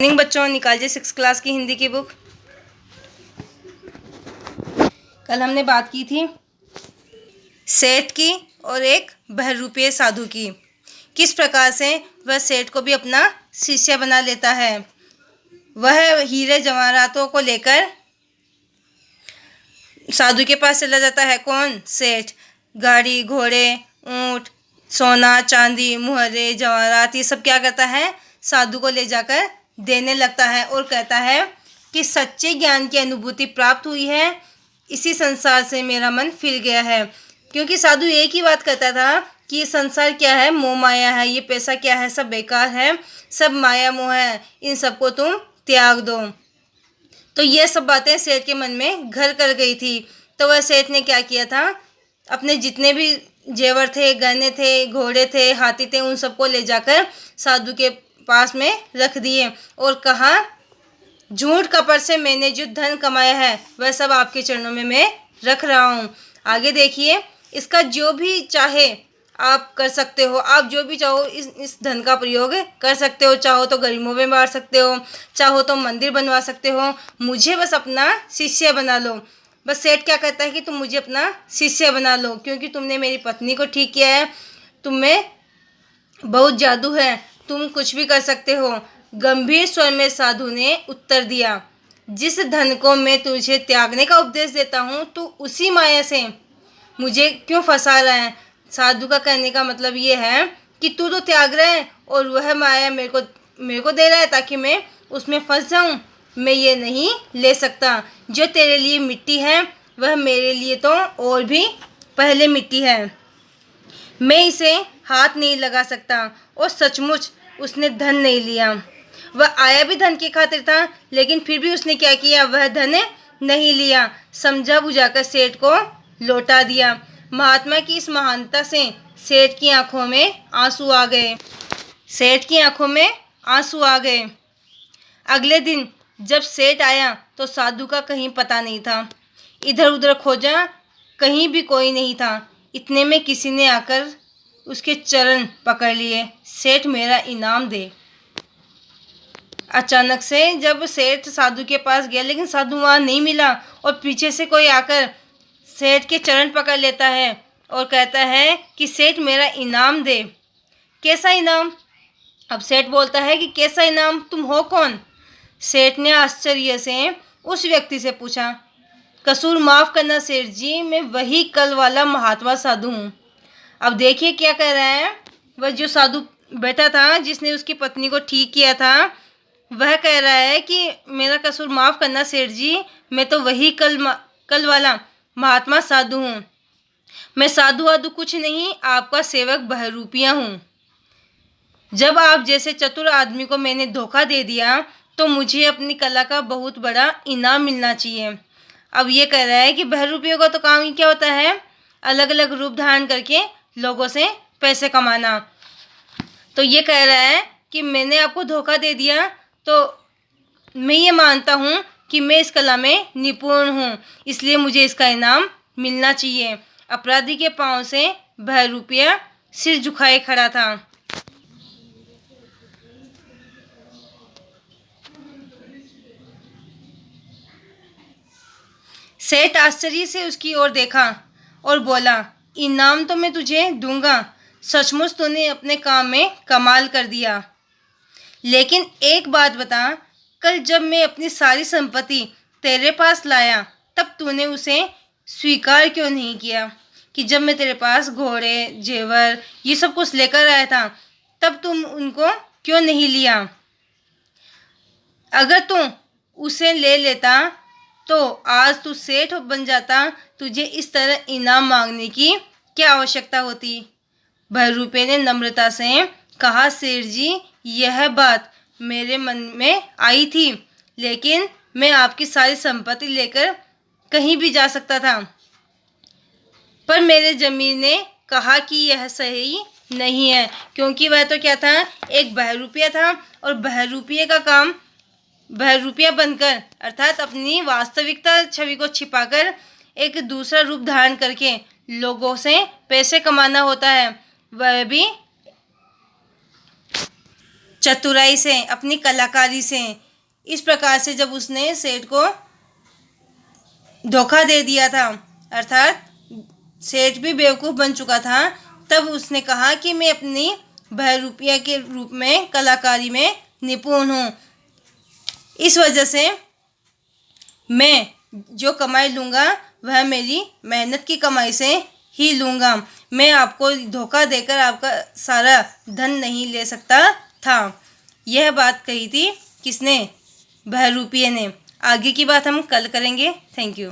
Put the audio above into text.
Morning बच्चों, निकालिए 6 class की हिंदी की बुक। कल हमने बात की थी सेठ की और एक बहरूपीय साधु की। किस प्रकार से वह सेठ को भी अपना शिष्य बना लेता है। वह हीरे जवाहरातों को लेकर साधु के पास चला जाता है। कौन? सेठ। गाड़ी, घोड़े, ऊंट, सोना, चांदी, मुहरे, जवाहरात, ये सब क्या करता है? साधु को ले जाकर देने लगता है और कहता है कि सच्चे ज्ञान की अनुभूति प्राप्त हुई है, इसी संसार से मेरा मन फिर गया है। क्योंकि साधु एक ही बात कहता था कि ये संसार क्या है? मोह माया है। ये पैसा क्या है? सब बेकार है, सब माया मोह है, इन सबको तुम त्याग दो। तो ये सब बातें सेठ के मन में घर कर गई थी। तो वह सेठ ने क्या किया था, अपने जितने भी जेवर थे, गहने थे, घोड़े थे, हाथी थे, उन सबको ले जाकर साधु के पास में रख दिए और कहा, झूठ कपट से मैंने जो धन कमाया है वह सब आपके चरणों में मैं रख रहा हूँ। आगे देखिए, इसका जो भी चाहे आप कर सकते हो। आप जो भी चाहो इस धन का प्रयोग कर सकते हो। चाहो तो गरीबों में बांट सकते हो, चाहो तो मंदिर बनवा सकते हो। मुझे बस अपना शिष्य बना लो। बस सेठ क्या कहता है कि तुम मुझे अपना शिष्य बना लो, क्योंकि तुमने मेरी पत्नी को ठीक किया है, तुम में बहुत जादू है, तुम कुछ भी कर सकते हो। गंभीर स्वर में साधु ने उत्तर दिया, जिस धन को मैं तुझे त्यागने का उपदेश देता हूँ, तू उसी माया से मुझे क्यों फंसा रहा है। साधु का कहने का मतलब ये है कि तू तो त्याग रहा है और वह माया मेरे को दे रहा है ताकि मैं उसमें फंस जाऊँ। मैं ये नहीं ले सकता। जो तेरे लिए मिट्टी है वह मेरे लिए तो और भी पहले मिट्टी है। मैं इसे हाथ नहीं लगा सकता। और सचमुच उसने धन नहीं लिया। वह आया भी धन की खातिर था, लेकिन फिर भी उसने क्या किया, वह धन नहीं लिया। समझा बुझाकर सेठ को लौटा दिया। महात्मा की इस महानता से सेठ की आंखों में आंसू आ गए। सेठ की आंखों में आंसू आ गए। अगले दिन जब सेठ आया तो साधु का कहीं पता नहीं था। इधर उधर खोजा, कहीं भी कोई नहीं था। इतने में किसी ने आकर उसके चरण पकड़ लिए। सेठ मेरा इनाम दे। अचानक से जब सेठ साधु के पास गया, लेकिन साधु वहाँ नहीं मिला और पीछे से कोई आकर सेठ के चरण पकड़ लेता है और कहता है कि सेठ मेरा इनाम दे। कैसा इनाम? अब सेठ बोलता है कि कैसा इनाम, तुम हो कौन? सेठ ने आश्चर्य से उस व्यक्ति से पूछा, कसूर माफ़ करना सेठ जी, मैं वही कल वाला महात्मा साधु हूँ। अब देखिए क्या कह रहा है। वह जो साधु बैठा था, जिसने उसकी पत्नी को ठीक किया था, वह कह रहा है कि मेरा कसूर माफ़ करना सेठ जी, मैं तो वही कल वाला महात्मा साधु हूँ। मैं साधु वाधु कुछ नहीं, आपका सेवक बहरूपिया हूँ। जब आप जैसे चतुर आदमी को मैंने धोखा दे दिया तो मुझे अपनी कला का बहुत बड़ा इनाम मिलना चाहिए। अब ये कह रहा है कि बहरूपियों का तो काम ही क्या होता है, अलग अलग रूप धारण करके लोगों से पैसे कमाना। तो ये कह रहा है कि मैंने आपको धोखा दे दिया, तो मैं ये मानता हूँ कि मैं इस कला में निपुण हूँ, इसलिए मुझे इसका इनाम मिलना चाहिए। अपराधी के पांव से बहरूपिया सिर झुकाए खड़ा था। सेठ आश्चर्य से उसकी ओर देखा और बोला, इनाम तो मैं तुझे दूंगा, सचमुच तूने अपने काम में कमाल कर दिया। लेकिन एक बात बता, कल जब मैं अपनी सारी संपत्ति तेरे पास लाया तब तूने उसे स्वीकार क्यों नहीं किया? कि जब मैं तेरे पास घोड़े, जेवर, ये सब कुछ लेकर आया था, तब तुम उनको क्यों नहीं लिया? अगर तू उसे ले लेता तो आज तू सेठ बन जाता। तुझे इस तरह इनाम मांगने की क्या आवश्यकता होती? बहरूपे ने नम्रता से कहा, सेठ जी, यह बात मेरे मन में आई थी, लेकिन मैं आपकी सारी संपत्ति लेकर कहीं भी जा सकता था, पर मेरे जमीर ने कहा कि यह सही नहीं है। क्योंकि वह तो क्या था, एक बहरूपिया था, और बहरूपिये का काम बहरूपिया बनकर, अर्थात अपनी वास्तविकता छवि को छिपाकर एक दूसरा रूप धारण करके लोगों से पैसे कमाना होता है, वह भी चतुराई से, अपनी कलाकारी से। इस प्रकार से जब उसने सेठ को धोखा दे दिया था, अर्थात सेठ भी बेवकूफ़ बन चुका था, तब उसने कहा कि मैं अपनी बहरूपिया के रूप में कलाकारी में निपुण हूँ। इस वजह से मैं जो कमाई लूँगा वह मेरी मेहनत की कमाई से ही लूँगा। मैं आपको धोखा देकर आपका सारा धन नहीं ले सकता था। यह बात कही थी किसने? बहरूपिये ने। आगे की बात हम कल करेंगे। Thank you.